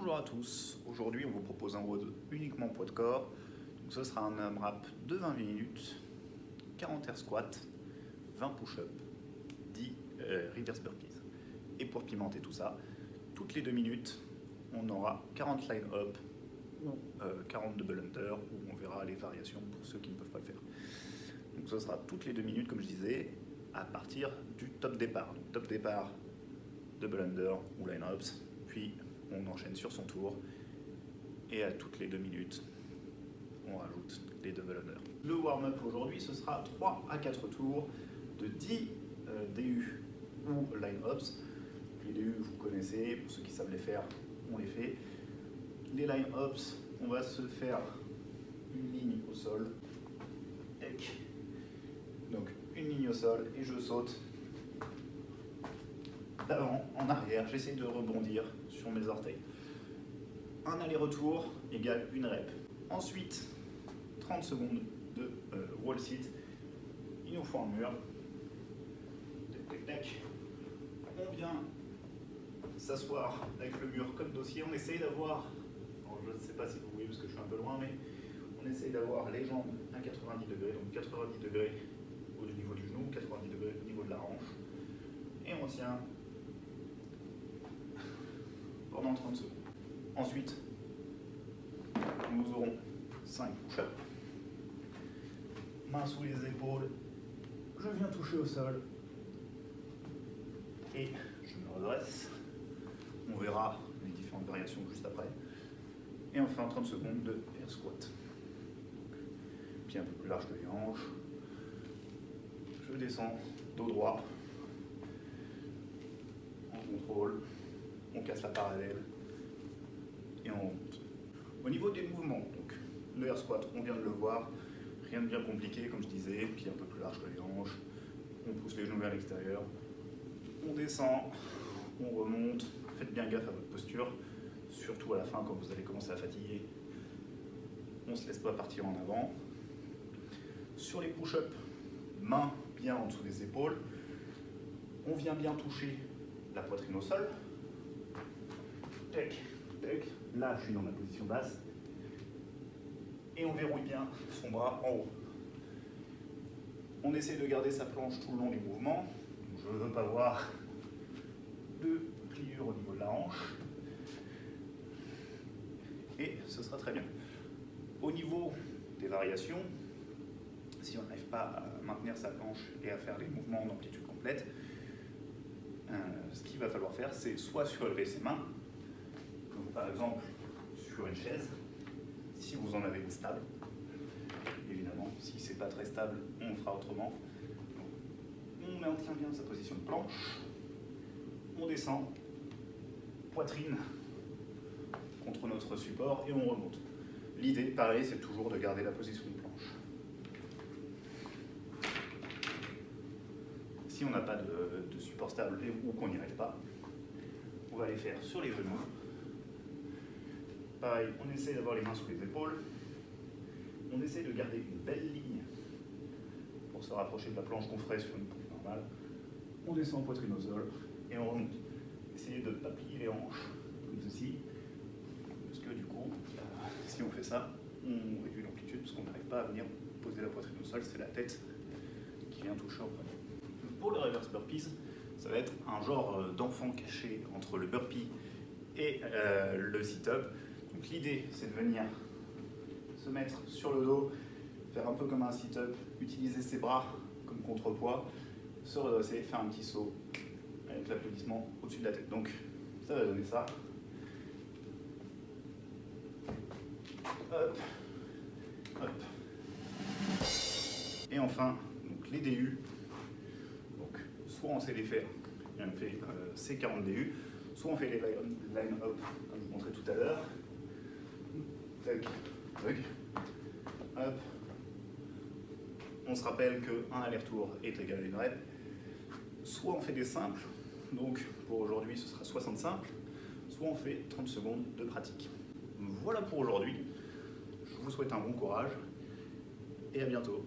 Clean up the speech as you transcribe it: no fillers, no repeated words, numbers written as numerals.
Bonjour à tous, aujourd'hui on vous propose un WOD uniquement poids de corps. Donc ce sera un AMRAP de 20 minutes, 40 air squat, 20 push-up, 10 reverse burpees. Et pour pimenter tout ça, toutes les 2 minutes, on aura 40 line-up, 40 double under, où on verra les variations pour ceux qui ne peuvent pas le faire. Donc ce sera toutes les 2 minutes, comme je disais, à partir du top départ. Donc top départ, double under ou line-ups, puis on enchaîne sur son tour, et à toutes les 2 minutes, on rajoute les double under. Le warm-up aujourd'hui, ce sera 3 à 4 tours de 10 DU ou line-ups. Les DU, vous connaissez, pour ceux qui savent les faire, on les fait. Les line-ups, on va se faire une ligne au sol. Donc une ligne au sol et je saute d'avant en arrière. J'essaie de rebondir sur mes orteils. Un aller-retour égale une rep. Ensuite, 30 secondes de wall sit. Il nous faut un mur. Tac, tac, tac. On vient s'asseoir avec le mur comme dossier. On essaye d'avoir, je ne sais pas si vous voyez parce que je suis un peu loin, mais on essaye d'avoir les jambes à 90 degrés, donc 90 degrés au niveau du genou, 90 degrés au niveau de la hanche. Et on tient pendant 30 secondes. Ensuite, nous aurons 5 push-ups. Mains sous les épaules, je viens toucher au sol et je me redresse. On verra les différentes variations juste après. Et enfin 30 secondes de air squat. Pied un peu plus large que les hanches. Je descends dos droit. En contrôle. On casse la parallèle. Et on remonte. Au niveau des mouvements, donc le air squat, on vient de le voir. Rien de bien compliqué, comme je disais. Pied un peu plus large que les hanches. On pousse les genoux vers l'extérieur. On descend. On remonte. Faites bien gaffe à votre posture. Surtout à la fin quand vous allez commencer à fatiguer. On ne se laisse pas partir en avant. Sur les push-ups, mains bien en dessous des épaules. On vient bien toucher la poitrine au sol. Tac, tac. Là, je suis dans ma position basse. Et on verrouille bien son bras en haut. On essaie de garder sa planche tout le long du mouvement. Je ne veux pas voir de pliure au niveau de la hanche. Et ce sera très bien. Au niveau des variations, si on n'arrive pas à maintenir sa planche et à faire les mouvements en amplitude complète, ce qu'il va falloir faire, c'est soit surélever ses mains, comme par exemple sur une chaise, si vous en avez une stable. Évidemment, si c'est pas très stable, on fera autrement. Donc, on maintient bien sa position de planche, on descend, poitrine contre notre support et on remonte. L'idée, pareil, c'est toujours de garder la position de planche. Si on n'a pas de support stable ou qu'on n'y arrive pas, on va les faire sur les genoux. Pareil, on essaie d'avoir les mains sous les épaules. On essaie de garder une belle ligne pour se rapprocher de la planche qu'on ferait sur une pompe normale. On descend poitrine au sol et on remonte. Essayez de ne pas plier les hanches comme ceci. Parce que du coup, si on fait ça, on réduit l'amplitude parce qu'on n'arrive pas à venir poser la poitrine au sol, c'est la tête qui vient toucher en premier. Pour le reverse burpees, ça va être un genre d'enfant caché entre le burpee et le sit-up. Donc l'idée, c'est de venir se mettre sur le dos, faire un peu comme un sit-up, utiliser ses bras comme contrepoids, se redresser, faire un petit saut avec l'applaudissement au-dessus de la tête. Donc ça va donner ça. Hop, hop. Et enfin, donc les DU. Donc, soit on sait les faire, et on fait ces 40 DU, soit on fait les line-up, comme je vous montrais tout à l'heure. Tac, tac, hop. On se rappelle qu'un aller-retour est égal à une rep. Soit on fait des simples, donc pour aujourd'hui ce sera 60 simples, soit on fait 30 secondes de pratique. Voilà pour aujourd'hui. Je vous souhaite un bon courage et à bientôt.